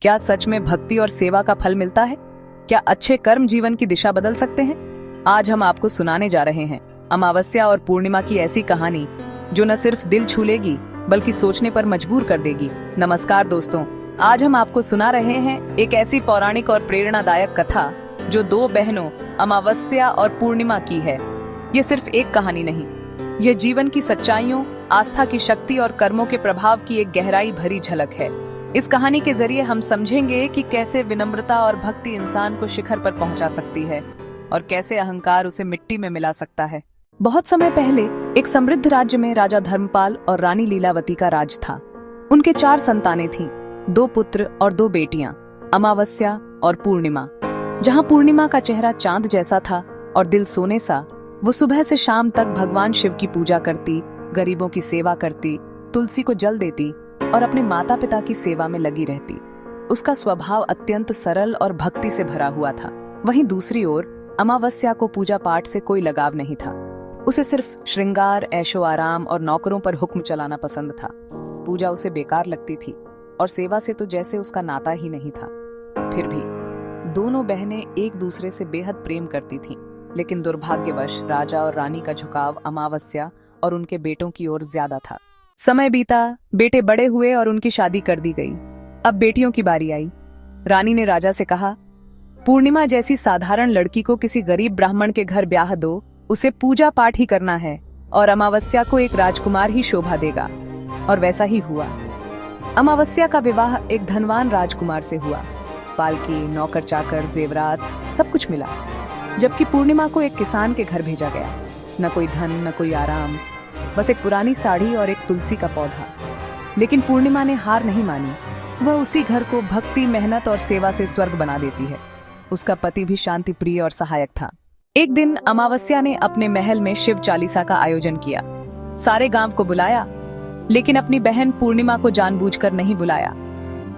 क्या सच में भक्ति और सेवा का फल मिलता है? क्या अच्छे कर्म जीवन की दिशा बदल सकते हैं? आज हम आपको सुनाने जा रहे हैं अमावस्या और पूर्णिमा की ऐसी कहानी जो न सिर्फ दिल छू लेगी बल्कि सोचने पर मजबूर कर देगी। नमस्कार दोस्तों, आज हम आपको सुना रहे हैं एक ऐसी पौराणिक और प्रेरणादायक कथा जो दो बहनों अमावस्या और पूर्णिमा की है। ये सिर्फ एक कहानी नहीं, यह जीवन की सच्चाइयों, आस्था की शक्ति और कर्मों के प्रभाव की एक गहराई भरी झलक है। इस कहानी के जरिए हम समझेंगे कि कैसे विनम्रता और भक्ति इंसान को शिखर पर पहुंचा सकती है और कैसे अहंकार उसे मिट्टी में मिला सकता है। बहुत समय पहले एक समृद्ध राज्य में राजा धर्मपाल और रानी लीलावती का राज था। उनके 4 संतानें थीं, 2 पुत्र और 2 बेटियां, अमावस्या और पूर्णिमा। जहां पूर्णिमा का चेहरा चांद जैसा था और दिल सोने सा, वो सुबह से शाम तक भगवान शिव की पूजा करती, गरीबों की सेवा करती, तुलसी को जल देती और अपने माता पिता की सेवा में लगी रहती। उसका स्वभाव अत्यंत सरल और भक्ति से भरा हुआ था। वहीं दूसरी ओर अमावस्या को पूजा पाठ से कोई लगाव नहीं था। उसे सिर्फ श्रृंगार, ऐशो आराम और नौकरों पर हुक्म चलाना पसंद था। पूजा उसे बेकार लगती थी और सेवा से तो जैसे उसका नाता ही नहीं था। फिर भी दोनों बहनें एक दूसरे से बेहद प्रेम करती थीं, लेकिन दुर्भाग्यवश राजा और रानी का झुकाव अमावस्या और उनके बेटों की ओर ज्यादा था। समय बीता, बेटे बड़े हुए और उनकी शादी कर दी गई। अब बेटियों की बारी आई। रानी ने राजा से कहा, पूर्णिमा जैसी साधारण लड़की को किसी गरीब ब्राह्मण के घर ब्याह दो, उसे पूजा पाठ ही करना है और अमावस्या को एक राजकुमार ही शोभा देगा। और वैसा ही हुआ। अमावस्या का विवाह एक धनवान राजकुमार से हुआ। पालकी, नौकर चाकर, जेवरात, सब कुछ मिला। जबकि पूर्णिमा को एक किसान के घर भेजा गया। न कोई धन, न कोई आराम, बस एक पुरानी साड़ी और एक तुलसी का पौधा। लेकिन पूर्णिमा ने हार नहीं मानी। वह उसी घर को भक्ति, मेहनत और सेवा से स्वर्ग बना देती है। उसका पति भी शांति प्रिय और सहायक था। एक दिन अमावस्या ने अपने महल में शिव चालीसा का आयोजन किया। सारे गांव को बुलाया, लेकिन अपनी बहन पूर्णिमा को जानबूझकर नहीं बुलाया।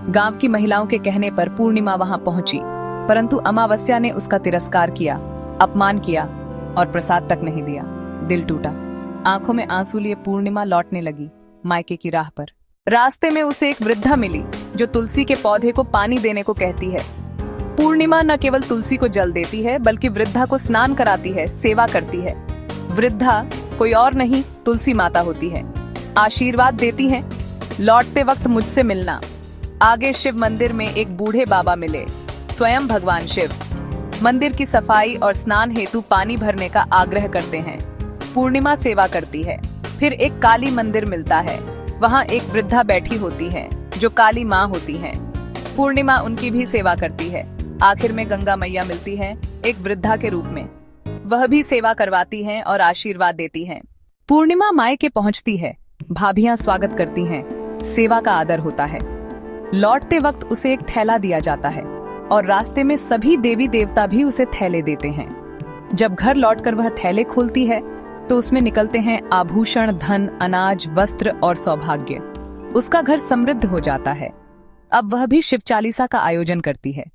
गांव की महिलाओं के कहने पर पूर्णिमा वहां पहुंची, परंतु अमावस्या ने उसका तिरस्कार किया, अपमान किया और प्रसाद तक नहीं दिया। दिल टूटा। आंखों में आंसू लिए पूर्णिमा लौटने लगी मायके की राह पर। रास्ते में उसे एक वृद्धा मिली जो तुलसी के पौधे को पानी देने को कहती है। पूर्णिमा न केवल तुलसी को जल देती है बल्कि वृद्धा को स्नान कराती है, सेवा करती है। वृद्धा कोई और नहीं, तुलसी माता होती है। आशीर्वाद देती हैं, लौटते वक्त मुझसे मिलना। आगे शिव मंदिर में एक बूढ़े बाबा मिले, स्वयं भगवान शिव। मंदिर की सफाई और स्नान हेतु पानी भरने का आग्रह करते हैं। पूर्णिमा सेवा करती है। फिर एक काली मंदिर मिलता है। वहाँ एक वृद्धा बैठी होती है जो काली माँ होती है। पूर्णिमा उनकी भी सेवा करती है। आखिर में गंगा मैया मिलती है, एक वृद्धा के रूप में। वह भी सेवा करवाती हैं और आशीर्वाद देती हैं। पूर्णिमा मायके पहुँचती है। भाभियां स्वागत करती हैं, सेवा का आदर होता है। लौटते वक्त उसे एक थैला दिया जाता है और रास्ते में सभी देवी देवता भी उसे थैले देते हैं। जब घर लौटकर वह थैले खोलती है तो उसमें निकलते हैं आभूषण, धन, अनाज, वस्त्र और सौभाग्य। उसका घर समृद्ध हो जाता है। अब वह भी शिव चालीसा का आयोजन करती है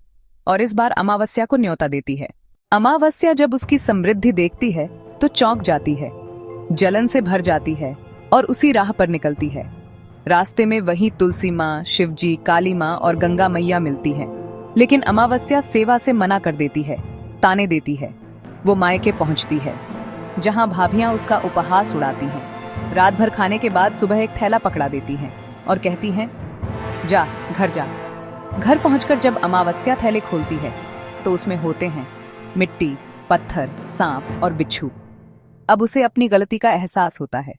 और इस बार अमावस्या को न्योता देती है। अमावस्या जब उसकी समृद्धि देखती है तो चौंक जाती है, जलन से भर जाती है और उसी राह पर निकलती है। रास्ते में वही तुलसी माँ, शिवजी, काली माँ और गंगा मैया मिलती हैं। लेकिन अमावस्या सेवा से मना कर देती है, ताने देती है। वो मायके पहुंचती है जहां भाभियां उसका उपहास उड़ाती हैं। रात भर खाने के बाद सुबह एक थैला पकड़ा देती हैं और कहती हैं, जा घर जा। घर पहुंचकर जब अमावस्या थैले खोलती है तो उसमें होते हैं मिट्टी, पत्थर, सांप और बिच्छू। अब उसे अपनी गलती का एहसास होता है।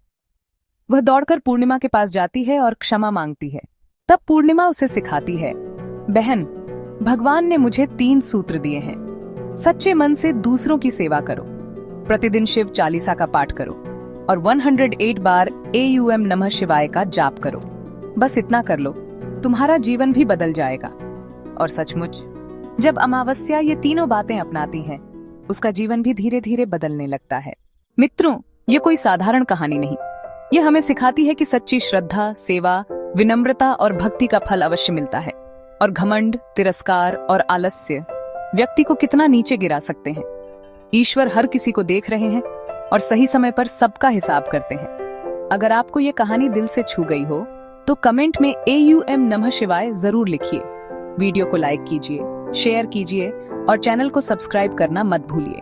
वह दौड़कर पूर्णिमा के पास जाती है और क्षमा मांगती है। तब पूर्णिमा उसे सिखाती है, बहन, भगवान ने मुझे 3 सूत्र दिए हैं। सच्चे मन से दूसरों की सेवा करो, प्रतिदिन शिव चालीसा का पाठ करो और 108 बार AUM नमः शिवाय का जाप करो। बस इतना कर लो, तुम्हारा जीवन भी बदल जाएगा। और सचमुच जब अमावस्या ये तीनों बातें अपनाती है, उसका जीवन भी धीरे धीरे बदलने लगता है। मित्रों, ये कोई साधारण कहानी नहीं। ये हमें सिखाती है कि सच्ची श्रद्धा, सेवा, विनम्रता और भक्ति का फल अवश्य मिलता है। और घमंड, तिरस्कार और आलस्य व्यक्ति को कितना नीचे गिरा सकते हैं। ईश्वर हर किसी को देख रहे हैं और सही समय पर सबका हिसाब करते हैं। अगर आपको ये कहानी दिल से छू गई हो तो कमेंट में AUM नमः शिवाय जरूर लिखिए। वीडियो को लाइक कीजिए, शेयर कीजिए और चैनल को सब्सक्राइब करना मत भूलिए,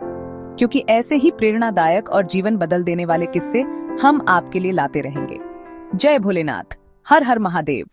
क्योंकि ऐसे ही प्रेरणादायक और जीवन बदल देने वाले किस्से हम आपके लिए लाते रहेंगे। जय भोलेनाथ, हर हर महादेव।